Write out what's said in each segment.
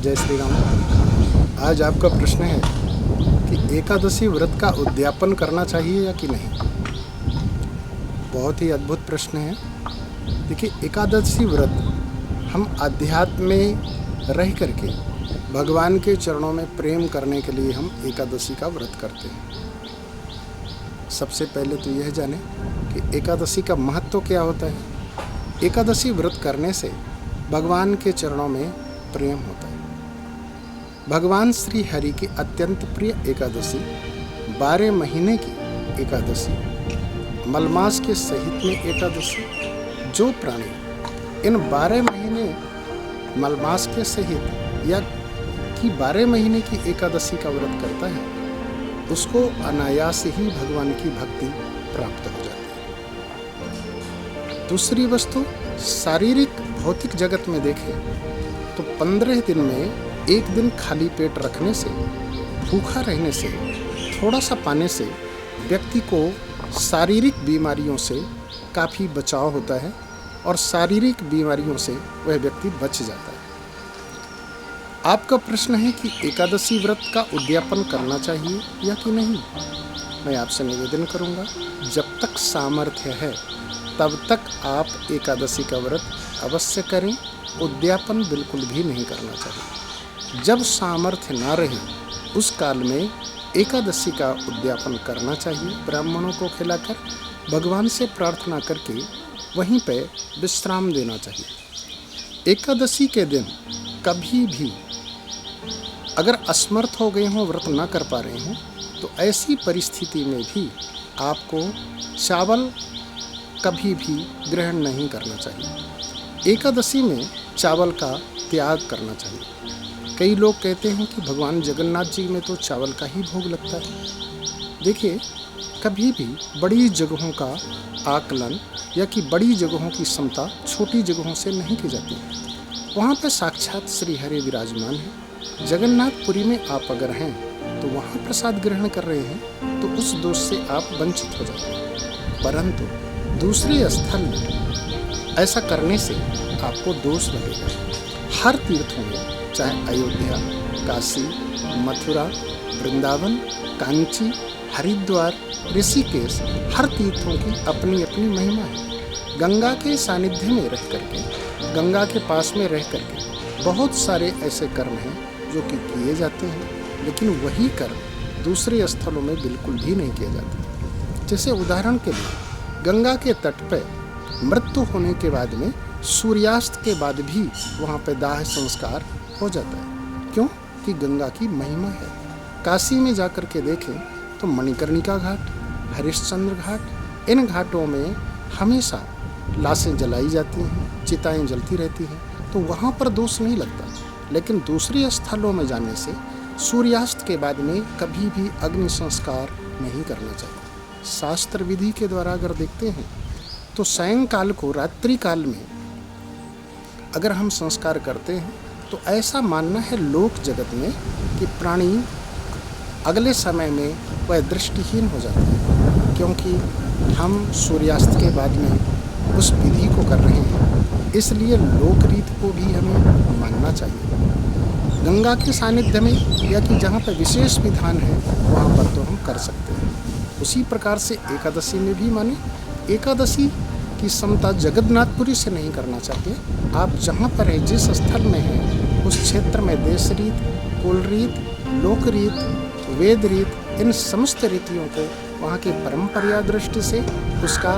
जय श्री राम। आज आपका प्रश्न है कि एकादशी व्रत का उद्यापन करना चाहिए या कि नहीं। बहुत ही अद्भुत प्रश्न है। देखिए, एकादशी व्रत हम अध्यात्म में रह करके भगवान के चरणों में प्रेम करने के लिए हम एकादशी का व्रत करते हैं। सबसे पहले तो यह जाने कि एकादशी का महत्व क्या होता है। एकादशी व्रत करने से भगवान के चरणों में प्रेम होता है। भगवान श्री हरि की अत्यंत प्रिय एकादशी 12 महीने की एकादशी, मलमास के सहित में एकादशी, जो प्राणी इन 12 महीने मलमास के सहित या कि 12 महीने की एकादशी का व्रत करता है, उसको अनायास ही भगवान की भक्ति प्राप्त हो जाती है। दूसरी वस्तु, शारीरिक भौतिक जगत में देखें तो 15 दिन में एक दिन खाली पेट रखने से, भूखा रहने से, थोड़ा सा पाने से व्यक्ति को शारीरिक बीमारियों से काफ़ी बचाव होता है और शारीरिक बीमारियों से वह व्यक्ति बच जाता है। आपका प्रश्न है कि एकादशी व्रत का उद्यापन करना चाहिए या कि नहीं। मैं आपसे निवेदन करूंगा, जब तक सामर्थ्य है तब तक आप एकादशी का व्रत अवश्य करें। उद्यापन बिल्कुल भी नहीं करना चाहिए। जब सामर्थ्य ना रहे उस काल में एकादशी का उद्यापन करना चाहिए। ब्राह्मणों को खिलाकर, भगवान से प्रार्थना करके वहीं पे विश्राम देना चाहिए। एकादशी के दिन कभी भी अगर असमर्थ हो गए हों, व्रत ना कर पा रहे हों, तो ऐसी परिस्थिति में भी आपको चावल कभी भी ग्रहण नहीं करना चाहिए। एकादशी में चावल का त्याग करना चाहिए। कई लोग कहते हैं कि भगवान जगन्नाथ जी में तो चावल का ही भोग लगता है। देखिए, कभी भी बड़ी जगहों का आकलन या कि बड़ी जगहों की समता छोटी जगहों से नहीं की जाती। वहाँ पर साक्षात श्री हरि विराजमान है। जगन्नाथपुरी में आप अगर हैं तो वहाँ प्रसाद ग्रहण कर रहे हैं तो उस दोष से आप वंचित हो जाते हैं। परंतु दूसरे स्थल में ऐसा करने से आपको दोष लगेगा। हर तीर्थों में, चाहे अयोध्या, काशी, मथुरा, वृंदावन, कांची, हरिद्वार, ऋषिकेश, हर तीर्थों की अपनी अपनी महिमा है। गंगा के सानिध्य में रह करके, गंगा के पास में रह करके बहुत सारे ऐसे कर्म हैं जो कि किए जाते हैं, लेकिन वही कर्म दूसरे स्थलों में बिल्कुल भी नहीं किए जाते। जैसे उदाहरण के लिए, गंगा के तट पर मृत्यु होने के बाद में सूर्यास्त के बाद भी वहाँ पे दाह संस्कार हो जाता है। क्यों? कि गंगा की महिमा है। काशी में जाकर के देखें तो मणिकर्णिका घाट, हरिश्चंद्र घाट, इन घाटों में हमेशा लाशें जलाई जाती हैं, चिताएं जलती रहती हैं, तो वहाँ पर दोष नहीं लगता। लेकिन दूसरे स्थलों में जाने से सूर्यास्त के बाद में कभी भी अग्नि संस्कार नहीं करना चाहिए। शास्त्र विधि के द्वारा अगर देखते हैं तो सायंकाल को, रात्रि काल में अगर हम संस्कार करते हैं तो ऐसा मानना है लोक जगत में कि प्राणी अगले समय में वह दृष्टिहीन हो जाता है, क्योंकि हम सूर्यास्त के बाद में उस विधि को कर रहे हैं। इसलिए लोक रीत को भी हमें मानना चाहिए। गंगा के सानिध्य में या कि जहाँ पर विशेष विधान है वहाँ पर तो हम कर सकते हैं। उसी प्रकार से एकादशी में भी माने। एकादशी की समता जगन्नाथपुरी से नहीं करना चाहिए। आप जहाँ पर है, जिस स्थल में हैं, उस क्षेत्र में देश रीत, कुल रीत, लोक रीत, वेद रीत, इन समस्त रीतियों को वहाँ की परंपरा दृष्टि से उसका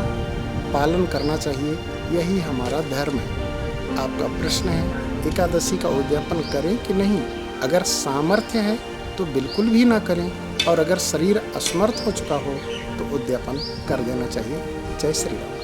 पालन करना चाहिए। यही हमारा धर्म है। आपका प्रश्न है एकादशी का उद्यापन करें कि नहीं। अगर सामर्थ्य है तो बिल्कुल भी ना करें, और अगर शरीर असमर्थ हो चुका हो तो उद्यापन कर देना चाहिए। जय श्री राम।